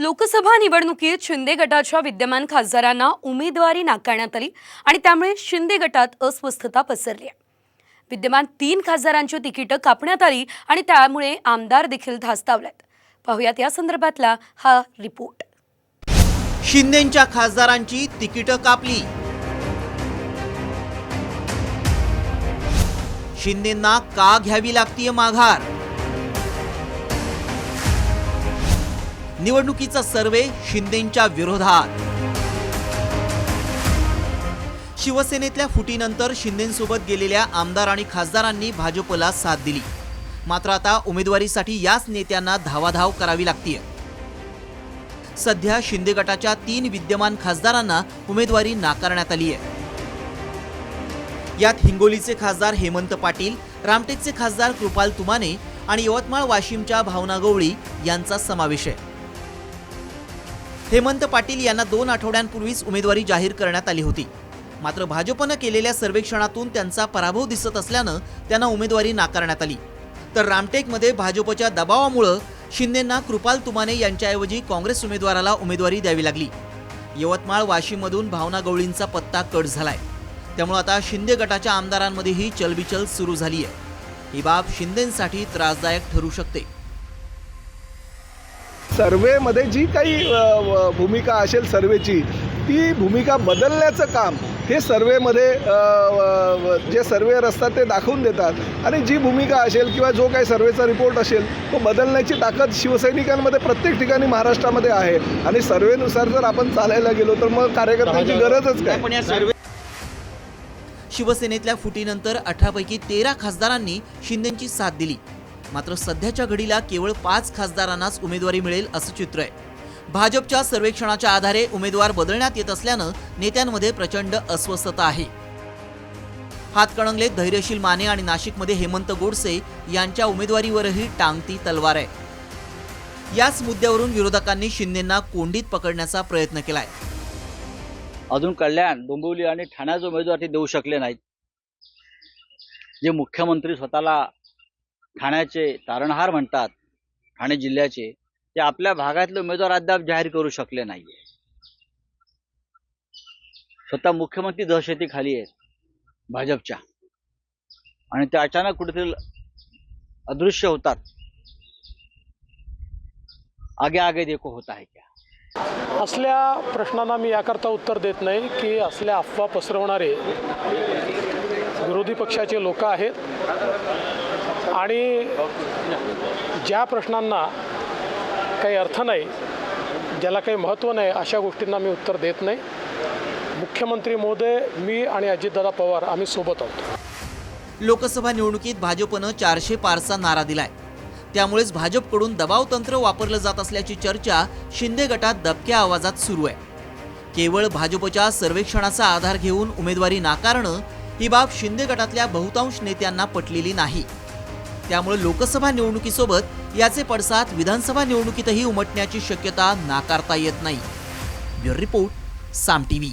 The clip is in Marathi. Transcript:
लोकसभा निवडणुकीत शिंदे गटाच्या विद्यमान खासदारांना उमेदवारी नाकारण्यात आली आणि त्यामुळे शिंदे गटात अस्वस्थता पसरली आहे। विद्यमान 3 खासदारांची तिकीटं कापण्यात आली आणि त्यामुळे आमदार देखील धास्तावलेत। पाहुयात या संदर्भातला हा रिपोर्ट। शिंदेंच्या खासदारांची तिकीटं कापली। शिंदेंना का घ्यावी लागतीये माघार? निवडणुकीचा सर्वे शिंदेंच्या विरोधात। शिवसेनेतल्या फुटीनंतर शिंदेंसोबत गेलेल्या आमदार आणि खासदारांनी भाजपला साथ दिली, मात्र आता उमेदवारीसाठी याच नेत्यांना धावाधाव करावी लागतीये। सध्या शिंदे गटाच्या 3 विद्यमान खासदारांना उमेदवारी नाकारण्यात आली आहे। यात हिंगोलीचे खासदार हेमंत पाटील, रामटेकचे खासदार कृपाल तुमाने आणि यवतमाळ वाशिमच्या भावना गवळी यांचा समावेश आहे। हेमंत पाटील यांना 2 आठवड्यांपूर्वीच उमेदवारी जाहीर करण्यात आली होती, मात्र भाजपनं केलेल्या सर्वेक्षणातून त्यांचा पराभव दिसत असल्यानं त्यांना उमेदवारी नाकारण्यात आली। तर रामटेकमध्ये भाजपच्या दबावामुळे शिंदेंना कृपाल तुमाने यांच्याऐवजी काँग्रेस उमेदवाराला उमेदवारी द्यावी लागली। यवतमाळ वाशिममधून भावना गवळींचा पत्ता कट झालाय, त्यामुळे आता शिंदे गटाच्या आमदारांमध्येही चलबिचल सुरू झाली आहे। ही बाब शिंदेंसाठी त्रासदायक ठरू शकते। सर्वेमध्ये जी काही भूमिका असेल सर्वेची, ती भूमिका बदलण्याचं काम हे सर्वेमध्ये जे सर्वेअर असतात ते दाखवून देतात आणि जी भूमिका असेल किंवा जो काही सर्वेचा रिपोर्ट असेल तो बदलण्याची ताकद शिवसैनिकांमध्ये प्रत्येक ठिकाणी महाराष्ट्रामध्ये आहे आणि सर्वेनुसार जर आपण चालायला गेलो तर मग कार्यकर्त्यांची गरजच काय। शिवसेनेतल्या फुटीनंतर 18 पैकी 13 खासदारांनी शिंदेंची साथ दिली, मात्र सध्याच्या घडीला केवळ 5 खासदारांनाच उमेदवारी मिळेल असं चित्र आहे। भाजपच्या सर्वेक्षणाच्या आधारे उमेदवार बदलण्यात येत असल्यानं नेत्यांमध्ये प्रचंड अस्वस्थता आहे। हातकणंगलेत धैर्यशील माने आणि नाशिकमध्ये हेमंत गोडसे यांच्या उमेदवारीवरही टांगती तलवार आहे। याच मुद्द्यावरून विरोधकांनी शिंदेंना कोंडीत पकडण्याचा प्रयत्न केलाय। अजून कल्याण, डोंबिवली आणि ठाण्याचे उमेदवार ते देऊ शकले नाहीत। जे मुख्यमंत्री स्वतःला ठाण्याचे तारणहार म्हणतात, ठाणे जिल्ह्याचे, ते आपल्या भागातले उमेदवार अद्याप जाहीर करू शकले नाहीये। स्वतः मुख्यमंत्री दहशतीखाली आहेत भाजपच्या आणि ते अचानक कुठेतरी अदृश्य होतात। आगे आगे देखो होता है क्या। असल्या प्रश्नांना मी याकरता उत्तर देत नाही की असल्या अफवा पसरवणारे विरोधी पक्षाचे लोक आहेत आणि ज्या प्रश्नांना काही अर्थ नाही, ज्याला काही महत्त्व नाही, अशा गोष्टींना मी उत्तर देत नाही। मुख्यमंत्री महोदय, मी आणि अजितदादा पवार आम्ही सोबत आहोत। लोकसभा निवडणुकीत भाजपनं 400 पारचा नारा दिलाय, त्यामुळेच भाजपकडून दबाव तंत्र वापरलं जात असल्याची चर्चा शिंदे गटात दबक्या आवाजात सुरू आहे। केवळ भाजपच्या सर्वेक्षणाचा आधार घेऊन उमेदवारी नाकारणं ही बाब शिंदे गटातल्या बहुतांश नेत्यांना पटलेली नाही। त्यामुळे लोकसभा निवडणुकीसोबत याचे पडसाद विधानसभा निवडणुकीतही उमटण्याची शक्यता नाकारता येत नाही। ब्युरो रिपोर्ट, साम टीव्ही।